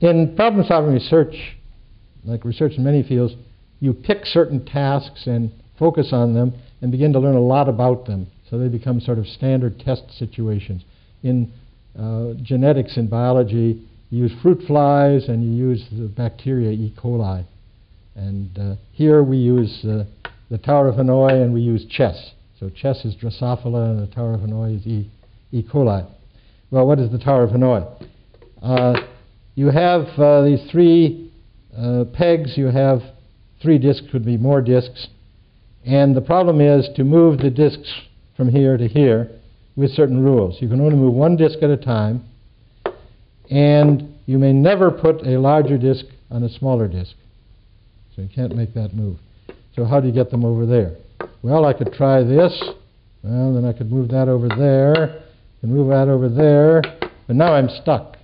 In problem-solving research, like research in many fields, you pick certain tasks and focus on them and begin to learn a lot about them. So they become sort of standard test situations. In genetics and biology, you use fruit flies and you use the bacteria E. coli. And here we use the Tower of Hanoi and we use chess. So chess is Drosophila and the Tower of Hanoi is E. coli. Well, what is the Tower of Hanoi? You have these three pegs. You have 3 disks, could be more disks. And the problem is to move the disks from here to here with certain rules. You can only move 1 disk at a time, and you may never put a larger disk on a smaller disk. So you can't make that move. So how do you get them over there? Well, I could try this. Well, then I could move that over there, and move that over there, but now I'm stuck.